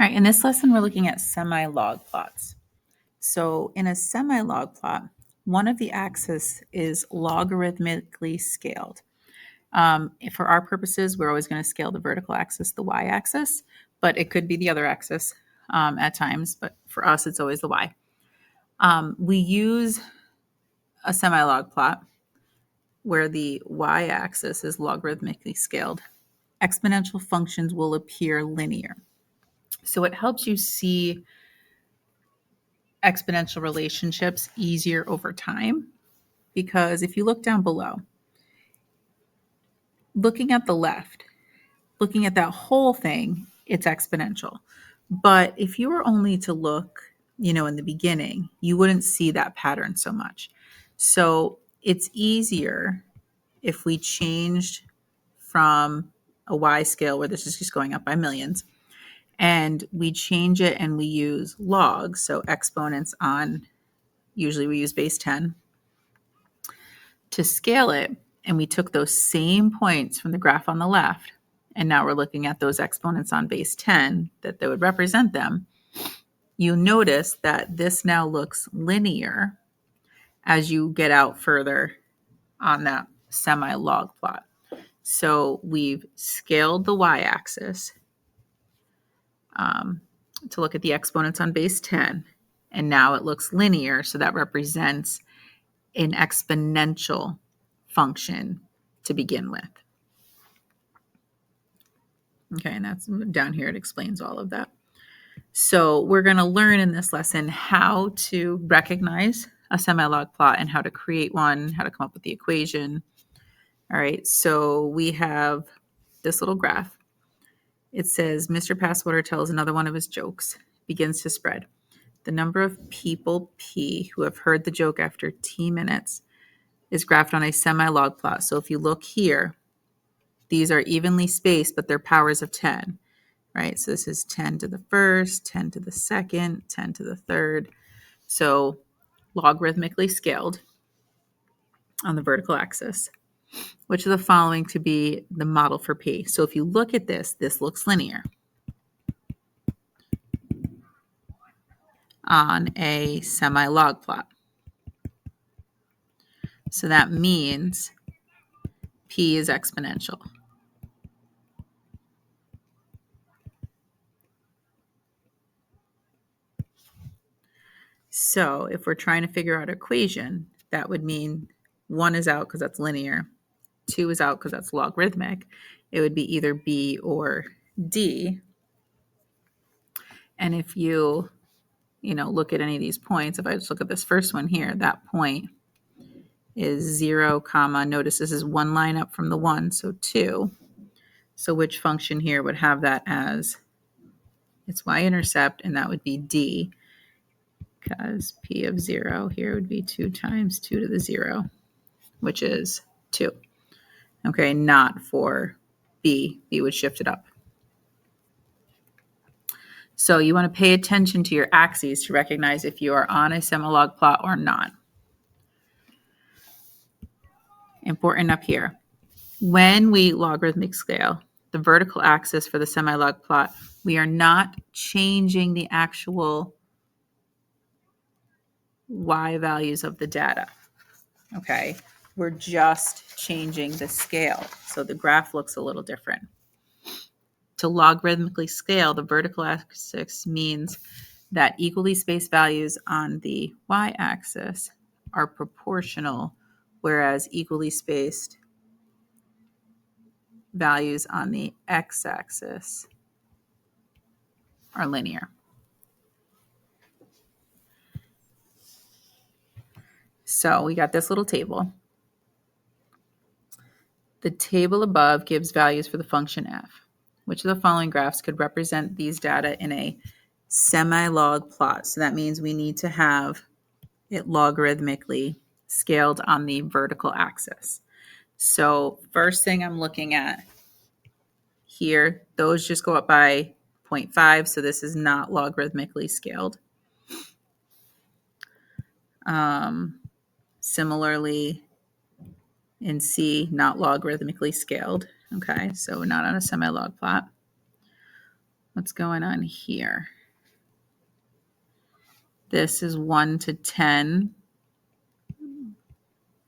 All right, in this lesson, we're looking at semi-log plots. So in a semi-log plot, one of the axes is logarithmically scaled. For our purposes, we're always going to scale the vertical axis, the y-axis, but it could be the other axis at times, but for us, it's always the y. We use a semi-log plot where the y-axis is logarithmically scaled. Exponential functions will appear linear. So it helps you see exponential relationships easier over time, because if you look down below, looking at the left, looking at that whole thing, it's exponential. But if you were only to look, in the beginning, you wouldn't see that pattern so much. So it's easier if we changed from a y scale where this is just going up by millions, and we change it and we use logs, so exponents on, usually we use base 10, to scale it, and we took those same points from the graph on the left, and now we're looking at those exponents on base 10 that they would represent them, you notice that this now looks linear as you get out further on that semi-log plot. So we've scaled the y-axis to look at the exponents on base 10, and now it looks linear, so that represents an exponential function to begin with. Okay, and that's down here. It explains all of that. So we're going to learn in this lesson how to recognize a semi-log plot and how to create one, how to come up with the equation. All right, so we have this little graph. It says, Mr. Passwater tells another one of his jokes, begins to spread. The number of people, P, who have heard the joke after T minutes is graphed on a semi-log plot. So if you look here, these are evenly spaced, but they're powers of 10, right? So this is 10 to the first, 10 to the second, 10 to the third. So logarithmically scaled on the vertical axis. Which of the following to be the model for P? So if you look at this, this looks linear on a semi-log plot. So that means P is exponential. So if we're trying to figure out an equation, that would mean 1 is out because that's linear, 2 is out because that's logarithmic. It would be either B or D. And if you, look at any of these points, if I just look at this first one here, that point is 0, comma, notice this is one line up from the 1, so 2. So which function here would have that as its y-intercept, and that would be D, because P of 0 here would be 2 times 2 to the 0, which is 2. Okay, not for B. B would shift it up. So you want to pay attention to your axes to recognize if you are on a semi-log plot or not. Important up here. When we logarithmic scale the vertical axis for the semi-log plot, we are not changing the actual y values of the data. Okay, we're just changing the scale. So the graph looks a little different. To logarithmically scale the vertical axis means that equally spaced values on the y-axis are proportional, whereas equally spaced values on the x-axis are linear. So we got this little table. The table above gives values for the function f. Which of the following graphs could represent these data in a semi-log plot? So that means we need to have it logarithmically scaled on the vertical axis. So first thing I'm looking at here, those just go up by 0.5, so this is not logarithmically scaled. Similarly, in C, not logarithmically scaled. Okay, so we're not on a semi-log plot. what's going on here? This is 1 to 10.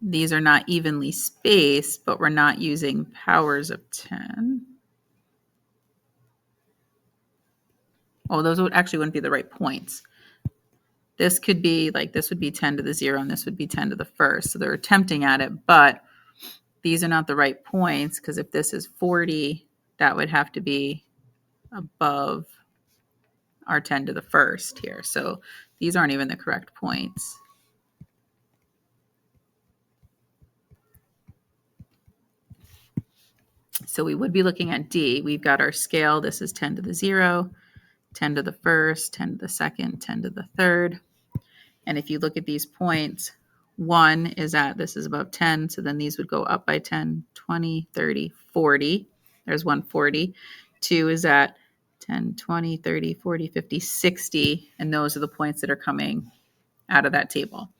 These are not evenly spaced, but we're not using powers of 10. Oh, those wouldn't be the right points. This could be like, this would be 10 to the 0, and this would be 10 to the first. So they're attempting at it, but these are not the right points, because if this is 40, that would have to be above our 10 to the first here. So these aren't even the correct points. So we would be looking at D. We've got our scale. This is 10 to the 0, 10 to the first, 10 to the second, 10 to the third. And if you look at these points, 1 is at, this is above 10, so then these would go up by 10, 20, 30, 40. There's 140. 2 is at 10, 20, 30, 40, 50, 60, and those are the points that are coming out of that table.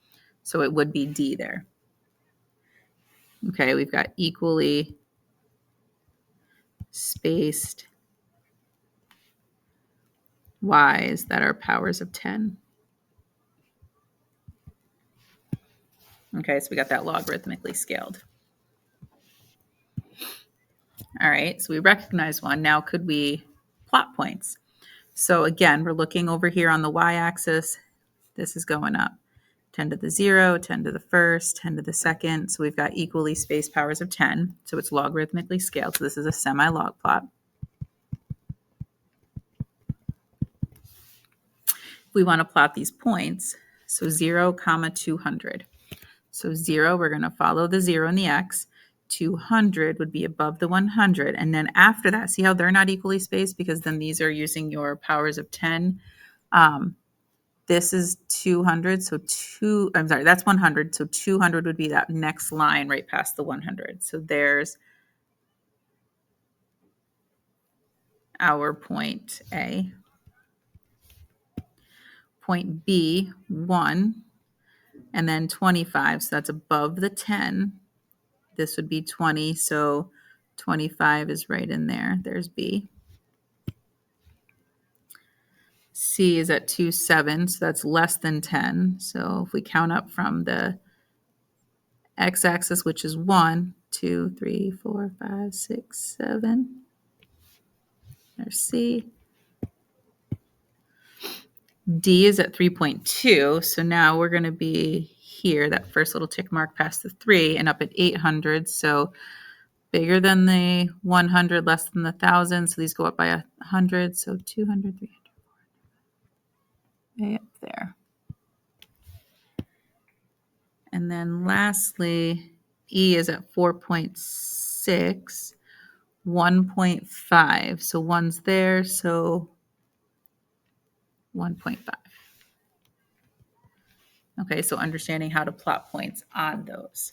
So it would be D there. Okay, we've got equally spaced y's that are powers of 10. Okay, so we got that logarithmically scaled. All right, so we recognize one. Now could we plot points? So again, we're looking over here on the y-axis. This is going up. 10 to the 0, 10 to the first, 10 to the second. So we've got equally spaced powers of 10. So it's logarithmically scaled. So this is a semi-log plot. We want to plot these points. So 0, 200. So 0, we're going to follow the 0 and the x. 200 would be above the 100. And then after that, see how they're not equally spaced? Because then these are using your powers of 10. This is 200, so that's 100. So 200 would be that next line right past the 100. So there's our point A. Point B, 1, and then 25. So that's above the 10. This would be 20, so 25 is right in there. There's B. C is at 27, so that's less than 10. So if we count up from the x-axis, which is 1, 2, 3, 4, 5, 6, 7. There's C. D is at 3.2, so now we're going to be here, that first little tick mark past the 3, and up at 800, so bigger than the 100, less than the 1,000, so these go up by 100, so 200, 300, way up there. And then lastly, E is at 4.6, 1.5. So 1's there, so 1.5. Okay, so understanding how to plot points on those.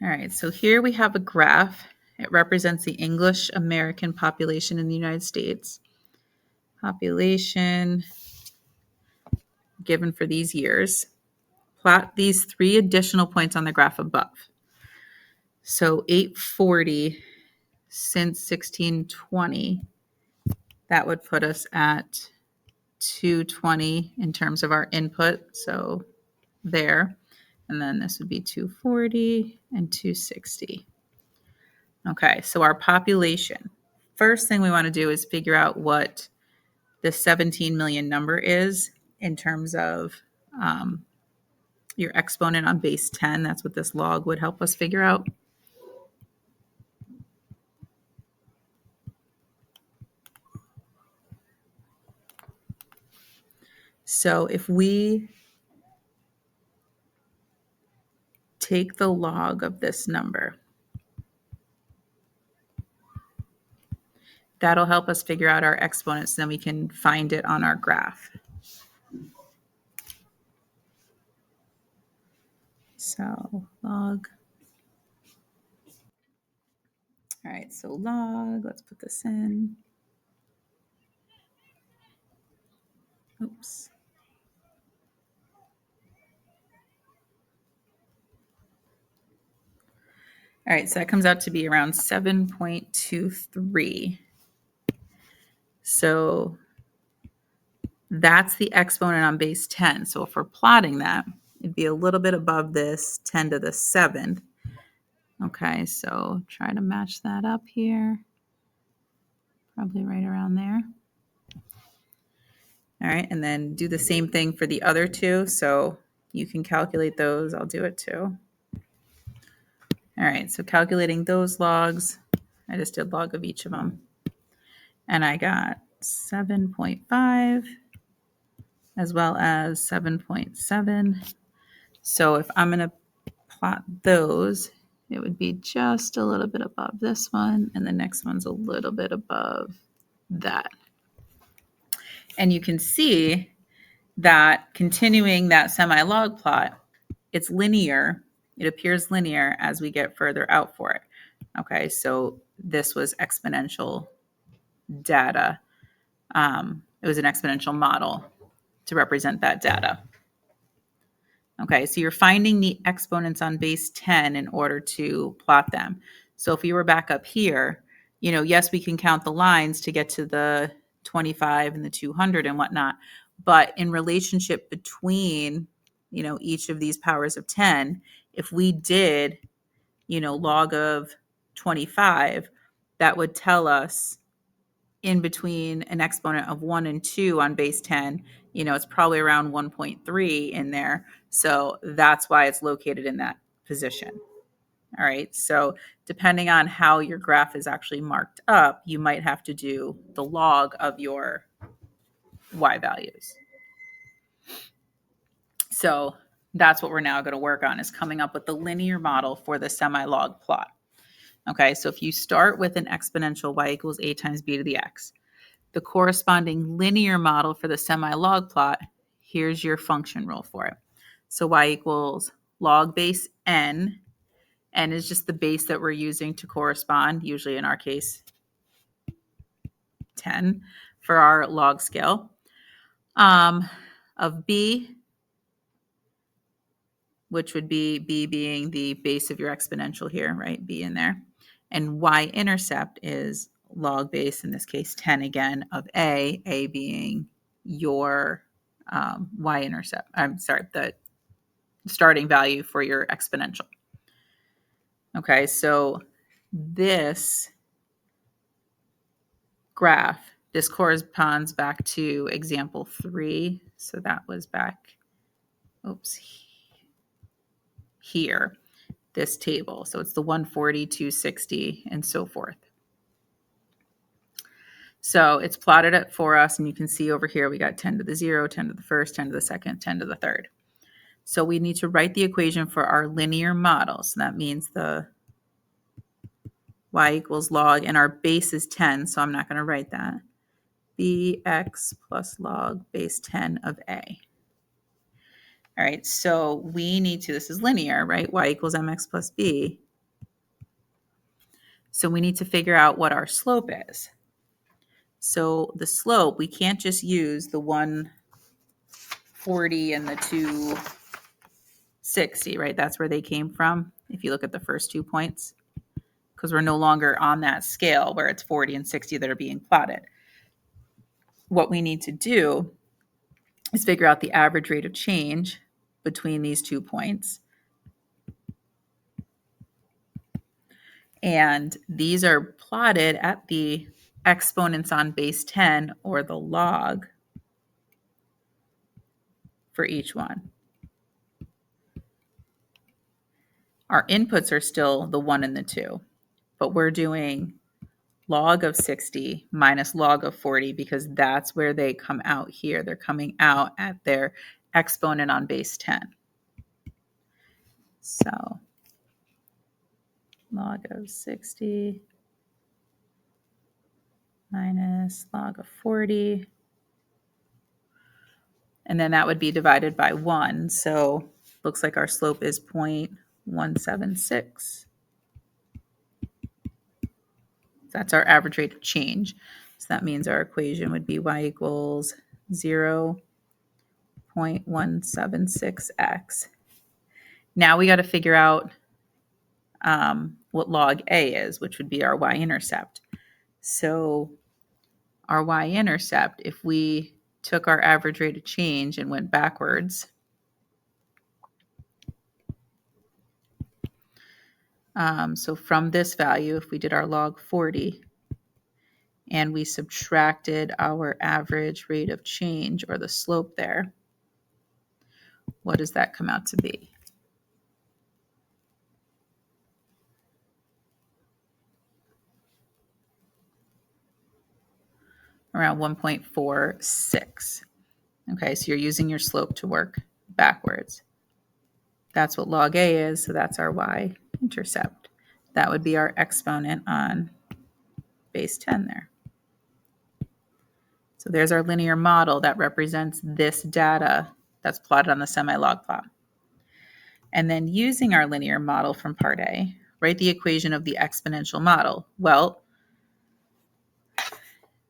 All right, so here we have a graph. It represents the English American population in the United States. Population given for these years. Plot these 3 additional points on the graph above. So 840 since 1620, that would put us at 220 in terms of our input. So there. And then this would be 240 and 260. Okay, so our population. First thing we want to do is figure out what the 17 million number is in terms of your exponent on base 10. That's what this log would help us figure out. So if we take the log of this number, that'll help us figure out our exponents, then we can find it on our graph. So log. All right, so log, let's put this in. Oops. All right, so that comes out to be around 7.23. So that's the exponent on base 10. So if we're plotting that, it'd be a little bit above this 10 to the 7th. Okay, so try to match that up here. Probably right around there. All right, and then do the same thing for the other two. So you can calculate those. I'll do it too. All right, so calculating those logs, I just did log of each of them. And I got 7.5 as well as 7.7. So if I'm going to plot those, it would be just a little bit above this one, and the next one's a little bit above that. And you can see that continuing that semi-log plot, it's linear. It appears linear as we get further out for it. Okay, so this was exponential data. It was an exponential model to represent that data. Okay, so you're finding the exponents on base 10 in order to plot them. So if you were back up here, yes, we can count the lines to get to the 25 and the 200 and whatnot, but in relationship between, each of these powers of 10, if we did, log of 25, that would tell us in between an exponent of 1 and 2 on base 10, it's probably around 1.3 in there. So that's why it's located in that position. All right. So depending on how your graph is actually marked up, you might have to do the log of your y values. So that's what we're now going to work on, is coming up with the linear model for the semi-log plot. Okay. So if you start with an exponential y equals a times b to the x, the corresponding linear model for the semi-log plot, here's your function rule for it. So y equals log base n. N is just the base that we're using to correspond, usually in our case, 10 for our log scale, of b, which would be b being the base of your exponential here, right? B in there. And y-intercept is log base, in this case 10 again, of a being your y-intercept. I'm sorry, the starting value for your exponential. Okay, so this graph, this corresponds back to example 3. So that was back, here, this table. So it's the 140, 260, and so forth. So it's plotted it for us, and you can see over here we got 10 to the 0, 10 to the first, 10 to the second, 10 to the third. So we need to write the equation for our linear model. So that means the y equals log, and our base is 10, so I'm not going to write that. Bx plus log base 10 of a. All right, so we need to, this is linear, right? Y equals mx plus b. So we need to figure out what our slope is. So the slope, we can't just use the 140 and the 260, right? That's where they came from, if you look at the first 2 points, because we're no longer on that scale where it's 40 and 60 that are being plotted. What we need to do is figure out the average rate of change between these 2 points. And these are plotted at the exponents on base 10, or the log, for each one. Our inputs are still the 1 and the 2, but we're doing log of 60 minus log of 40 because that's where they come out here. They're coming out at their exponent on base 10. So log of 60 minus log of 40. And then that would be divided by 1. So looks like our slope is 0.176. That's our average rate of change. So that means our equation would be y equals 0.176x. Now we got to figure out what log A is, which would be our y-intercept. So our y-intercept, if we took our average rate of change and went backwards, so from this value, if we did our log 40 and we subtracted our average rate of change, or the slope there, what does that come out to be? Around 1.46. Okay, so you're using your slope to work backwards. That's what log A is, so that's our y-intercept. That would be our exponent on base 10 there. So there's our linear model that represents this data that's plotted on the semi-log plot. And then using our linear model from part A, write the equation of the exponential model. Well,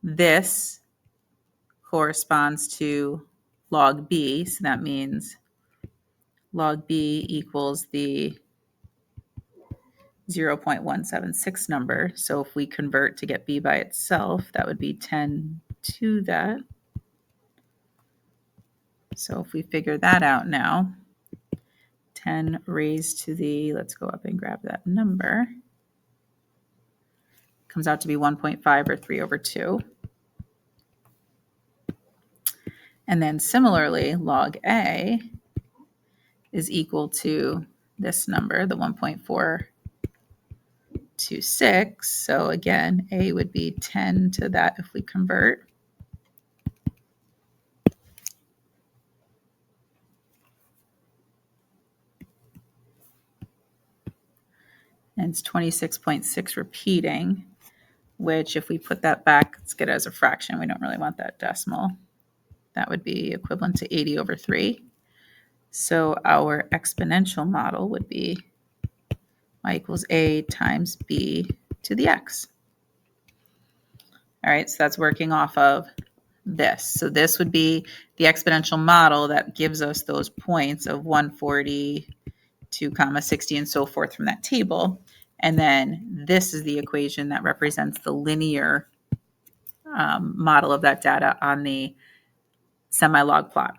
this corresponds to log B, so that means log B equals the 0.176 number. So if we convert to get B by itself, that would be 10 to that. So if we figure that out now, 10 raised to the, let's go up and grab that number, comes out to be 1.5 or 3 over 2. And then similarly, log A is equal to this number, the 1.426. So again, A would be 10 to that if we convert. And it's 26.6 repeating, which if we put that back, let's get it as a fraction. We don't really want that decimal. That would be equivalent to 80 over 3. So our exponential model would be y equals a times b to the x. All right, so that's working off of this. So this would be the exponential model that gives us those points of 142, 60, and so forth from that table. And then this is the equation that represents the linear model of that data on the semi-log plot.